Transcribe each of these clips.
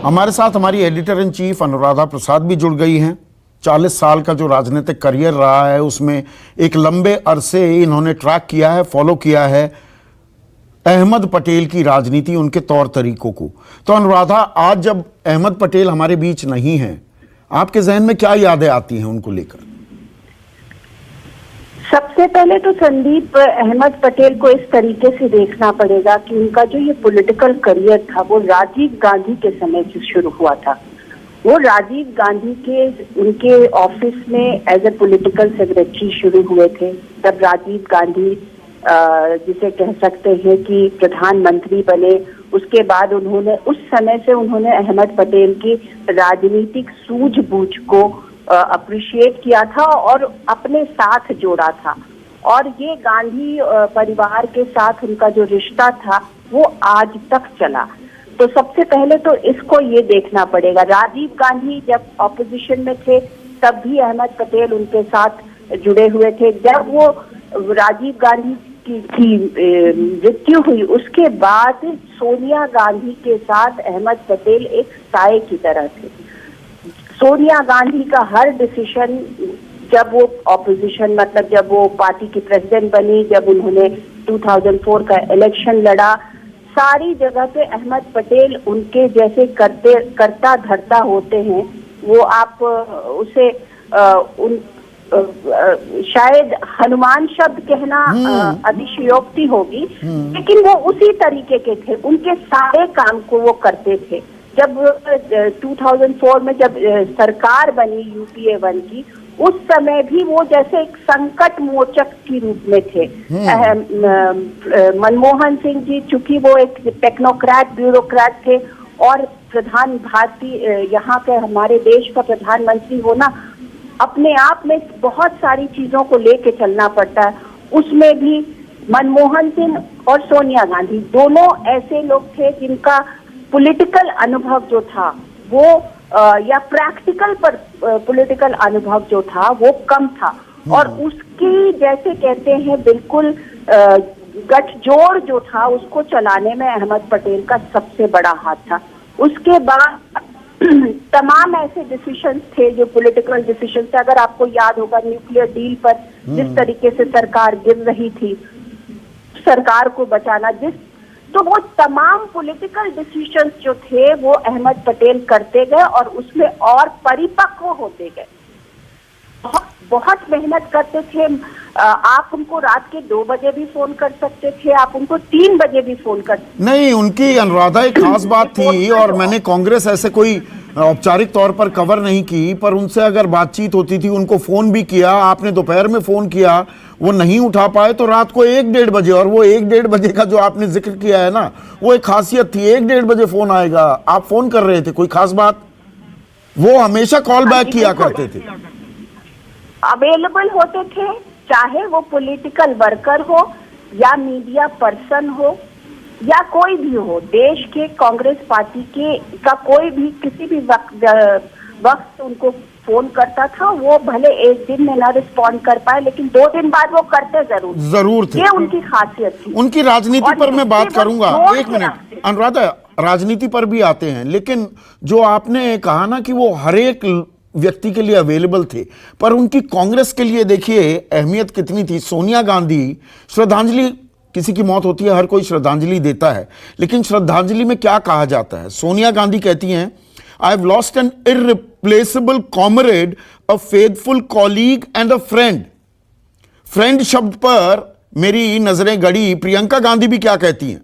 हमारे साथ हमारी editor in chief Anuradha Prasad भी जुड़ गई हैं। 40 साल का जो राजनीतिक करियर रहा है उसमें एक लंबे अरसे इन्होंने ट्रैक किया है, फॉलो किया है अहमद पटेल की राजनीति, उनके तौर तरीकों को। तो अनुराधा, आज जब अहमद पटेल हमारे बीच नहीं हैं, आपके जहन में क्या यादें आती हैं उनको लेकर? सबसे पहले तो संदीप, अहमद पटेल को इस तरीके से देखना पड़ेगा कि उनका जो ये पॉलिटिकल करियर था वो राजीव गांधी के समय से शुरू हुआ था। वो राजीव गांधी के उनके ऑफिस में एज ए पॉलिटिकल सेक्रेटरी शुरू हुए थे। तब राजीव गांधी जिसे कह सकते हैं कि प्रधानमंत्री बने, उसके बाद उन्होंने उस समय से उन्होंने अहमद पटेल की राजनीतिक सूझबूझ को अप्रिशिएट किया था और अपने साथ जोड़ा था। और ये गांधी परिवार के साथ उनका जो रिश्ता था वो आज तक चला। तो सबसे पहले तो इसको ये देखना पड़ेगा, राजीव गांधी जब ऑपोजिशन में थे तब भी अहमद पटेल उनके साथ जुड़े हुए थे। जब वो राजीव गांधी की मृत्यु हुई उसके बाद सोनिया गांधी के साथ अहमद पटेल एक साए की तरह थे। सोनिया गांधी का हर डिसीजन, जब वो ऑपोजिशन मतलब जब वो पार्टी की प्रेसिडेंट बनी, जब उन्होंने 2004 का इलेक्शन लड़ा, सारी जगह पे अहमद पटेल उनके जैसे करता धरता होते हैं। वो आप उसे शायद हनुमान शब्द कहना अतिशयोक्ति होगी, लेकिन वो उसी तरीके के थे, उनके सारे काम को वो करते थे। जब 2004 में जब सरकार बनी यूपीए 1 की, उस समय भी वो जैसे एक संकट मोचक के रूप में थे। मनमोहन सिंह जी चूंकि वो एक टेक्नोक्रेट ब्यूरोक्रेट थे और प्रधान भारतीय यहाँ के हमारे देश का प्रधानमंत्री होना अपने आप में बहुत सारी चीजों को लेके चलना पड़ता है। उसमें भी मनमोहन सिंह और सोनिया गांधी दोनों ऐसे लोग थे जिनका पॉलिटिकल अनुभव जो था वो या प्रैक्टिकल पर पॉलिटिकल अनुभव जो था वो कम था। और उसकी जैसे कहते हैं बिल्कुल गठजोड़ जो था उसको चलाने में अहमद पटेल का सबसे बड़ा हाथ था। उसके बाद तमाम ऐसे डिसीजंस थे जो पॉलिटिकल डिसीजंस थे। अगर आपको याद होगा न्यूक्लियर डील पर जिस तरीके से सरकार गिर रही थी, सरकार को बचाना तो वो तमाम पॉलिटिकल डिसीजंस जो थे वो अहमद पटेल करते गए और उसमें और परिपक्व होते गए। बहुत मेहनत करते थे। आप उनको रात के 2 बजे भी फोन कर सकते थे, आप उनको 3 बजे भी फोन कर नहीं। उनकी अनुराधा एक खास बात थी, और मैंने कांग्रेस ऐसे कोई औपचारिक तौर पर कवर नहीं की, पर उनसे अगर बातचीत होती थी, उनको फोन भी किया, आपने दोपहर में फोन किया, वो नहीं उठा पाए तो रात को 1-1:30 बजे, और वो 1-1:30 बजे का जो आपने जिक्र किया है ना, वो एक खासियत थी। 1-1:30 बजे फोन आएगा, आप फोन कर रहे थे, कोई खास बात? वो हमेशा कॉल बैक किया करते थे, अवेलेबल होते थे, चाहे वो पॉलिटिकल वर्कर हो या मीडिया पर्सन हो या कोई भी हो। देश के कांग्रेस पार्टी के का कोई भी किसी भी वक्त उनको फोन करता था। वो भले एक दिन में ना रिस्पॉन्ड कर पाए, लेकिन 2 दिन बाद वो करते जरूर थे। ये उनकी खासियत थी। उनकी राजनीति पर मैं बात करूंगा, 1 मिनट अनुराधा, राजनीति पर भी आते हैं। लेकिन जो आपने कहा ना कि वो हर एक व्यक्ति के लिए अवेलेबल थे, पर उनकी कांग्रेस के लिए देखिए अहमियत कितनी थी। सोनिया गांधी, श्रद्धांजलि, किसी की मौत होती है हर कोई श्रद्धांजलि देता है, लेकिन श्रद्धांजलि में क्या कहा जाता है? सोनिया गांधी कहती हैं, I have lost N irreplaceable comrade, a faithful colleague and a friend. Friend शब्द पर मेरी नजरें गड़ी। प्रियंका गांधी भी क्या कहती हैं?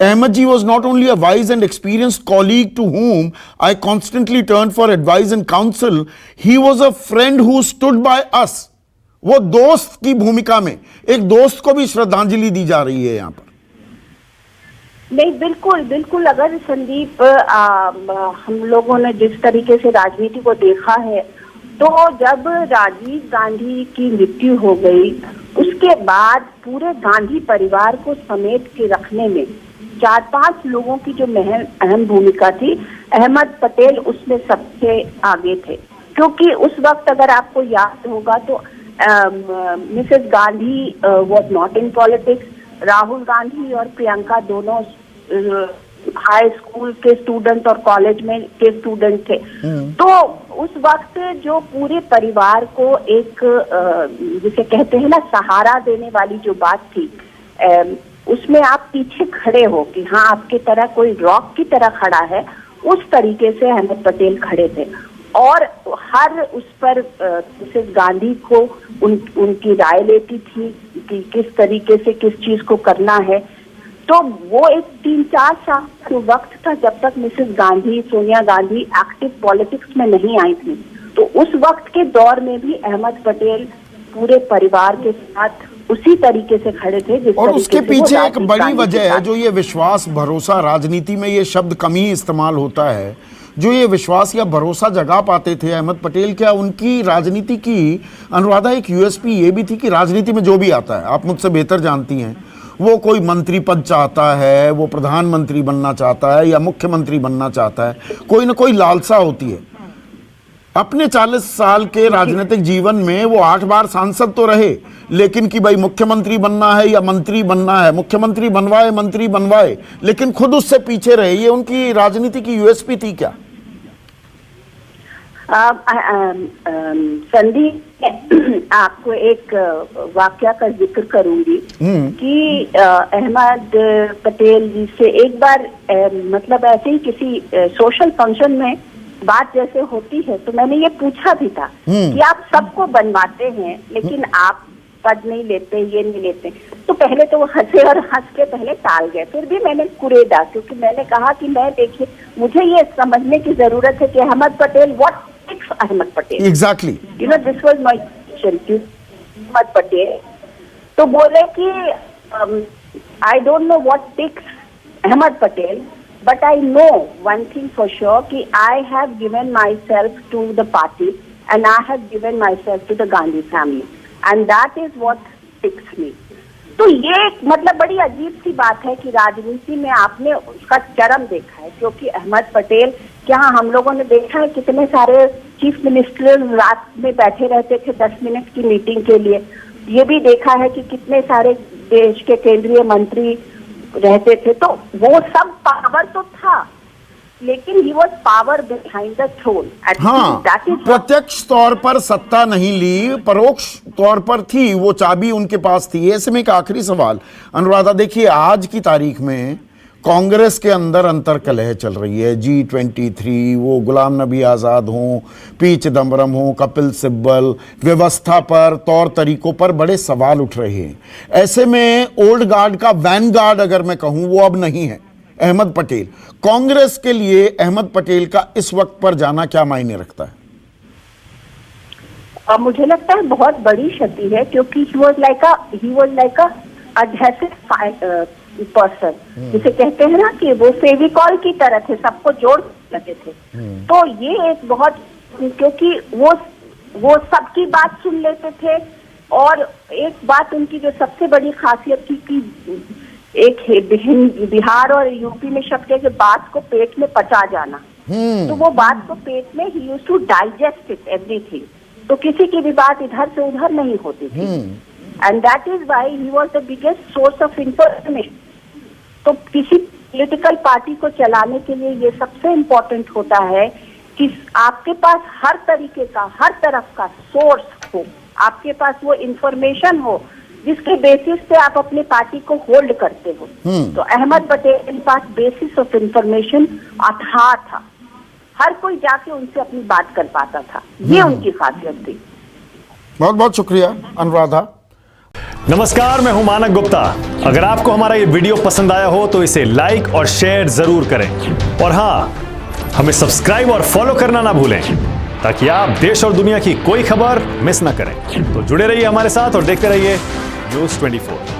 Ahmed ji was not only a wise and experienced colleague to whom I constantly turned for advice and counsel, he was a friend who stood by us. वो दोस्त की भूमिका में एक दोस्त को भी श्रद्धांजलि दी जा रही है यहाँ पर। नहीं, बिल्कुल बिल्कुल। अगर संदीप हम लोगों ने जिस तरीके से राजनीति को देखा है, तो जब राजीव गांधी की मृत्यु हो गई उसके बाद पूरे गांधी परिवार को समेट के रखने में 4-5 लोगों की जो अहम भूमिका थी, अहमद पटेल उसमें सबसे आगे थे। क्योंकि उस वक्त अगर आपको याद होगा तो Mrs Gandhi was not in politics. Rahul Gandhi और प्रियंका दोनों हाई स्कूल के स्टूडेंट और कॉलेज में के स्टूडेंट थे। तो उस वक्त जो पूरे परिवार को एक जिसे कहते हैं ना सहारा देने वाली जो बात थी, उसमें आप पीछे खड़े हो कि हाँ आपके तरह कोई रॉक की तरह खड़ा है, उस तरीके से अहमद पटेल खड़े थे। और हर उस पर मिसेस गांधी को उनकी राय लेती थी कि किस तरीके से किस चीज को करना है। तो वो एक 3-4 साल का वक्त था जब तक Mrs Gandhi, Sonia Gandhi active politics में नहीं आई थी। तो उस वक्त के दौर में भी अहमद पटेल पूरे परिवार के साथ उसी तरीके से खड़े थे जिस और उसके तरीके से वो पीछे एक राजीव बड़ी गांधी के वजह है साथ- जो ये विश्वास भरोसा, राजनीति में ये शब्द कम ही इस्तेमाल होता है, जो ये विश्वास या भरोसा जगा पाते थे अहमद पटेल। क्या उनकी राजनीति की, अनुराधा, एक यूएसपी ये भी थी कि राजनीति में जो भी आता है, आप मुझसे बेहतर जानती हैं, वो कोई मंत्री पद चाहता है, वो प्रधानमंत्री बनना चाहता है या मुख्यमंत्री बनना चाहता है, कोई ना कोई लालसा होती है। अपने 40 साल के राजनीतिक जीवन में वो 8 बार सांसद तो रहे, लेकिन कि भाई मुख्यमंत्री बनना है या मंत्री बनना है, मुख्यमंत्री बनवाए मंत्री बनवाए, लेकिन खुद उससे पीछे रहे। ये उनकी राजनीति की यूएसपी थी क्या? संदीप, आपको एक वाकया का जिक्र करूंगी कि अहमद पटेल जी से एक बार मतलब ऐसे ही किसी सोशल फंक्शन में बात जैसे होती है, तो मैंने ये पूछा भी था कि आप सबको बनवाते हैं लेकिन आप पद नहीं लेते, ये नहीं लेते। तो पहले तो वो हंसे और हंस के पहले टाल गए, फिर भी मैंने कुरेदा, क्योंकि मैंने कहा कि मैं देखिए मुझे ये समझने की जरूरत है कि Ahmad Patel, what ticks Ahmad Patel, exactly, you know this was my question. Ahmad Patel तो बोले कि I don't know what ticks Ahmad Patel, but I know one thing for sure कि I have given myself to the party and I have given myself to the Gandhi family and that is what ticks me। तो ये मतलब बड़ी अजीब सी बात है कि राजनीति में आपने उसका चरम देखा है, क्योंकि अहमद पटेल, क्या हम लोगों ने देखा है कितने सारे चीफ मिनिस्टर रात में बैठे रहते थे 10 मिनट की मीटिंग के लिए। ये भी देखा है कि कितने सारे देश के केंद्रीय मंत्री रहते थे। तो वो सब पावर तो था, लेकिन he was power behind the throne. हाँ, प्रत्यक्ष तौर पर सत्ता नहीं ली, परोक्ष तौर पर थी, वो चाबी उनके पास थी। ऐसे में एक आखिरी सवाल, अनुराधा, देखिए आज की तारीख में कांग्रेस के अंदर अंतर्कलह चल रही है। G23, वो गुलाम नबी आज़ाद हों, पी चिदम्बरम हों, कपिल सिब्बल, व्यवस्था पर, तौर तरीकों पर बड़े सवाल उठ रहे हैं। ऐसे में ओल्ड गार्ड का वैनगार्ड अगर मैं कहूं, वो अब नहीं है अहमद पटेल। कांग्रेस के लिए अहमद पटेल का इस वक्त पर जाना क्या मायने रखता है? मुझे लगता है बहुत बड़ी क्षति है, क्योंकि he was like a adhesive person, जिसे कहते हैं ना कि वो फेविकॉल की तरह थे, सबको जोड़ लगे थे। तो ये एक बहुत, क्योंकि वो सबकी बात सुन लेते थे। और एक बात उनकी जो सबसे बड़ी खासियत थी कि एक बिहार और यूपी में शब्द है कि बात को पेट में पचा जाना। तो वो बात को पेट में, he used to digest it everything. तो किसी की भी बात इधर से उधर नहीं होती थी। And that is why he was the biggest source of information. तो किसी पॉलिटिकल पार्टी को चलाने के लिए ये सबसे इम्पोर्टेंट होता है कि आपके पास हर तरीके का, हर तरफ का सोर्स हो, आपके पास वो इंफॉर्मेशन हो जिसके बेसिस पे आप अपनी पार्टी को होल्ड करते हो। तो अहमद पटेल के पास बेसिस ऑफ इंफॉर्मेशन अथाह था, हर कोई जाके उनसे अपनी बात कर पाता था। ये उनकी खासियत थी। बहुत बहुत शुक्रिया अनुराधा। नमस्कार, मैं हूं मानक गुप्ता। अगर आपको हमारा ये वीडियो पसंद आया हो तो इसे लाइक और शेयर जरूर करें, और हाँ, हमें सब्सक्राइब और फॉलो करना ना भूलें ताकि आप देश और दुनिया की कोई खबर मिस ना करें। तो जुड़े रहिए हमारे साथ और देखते रहिए News 24।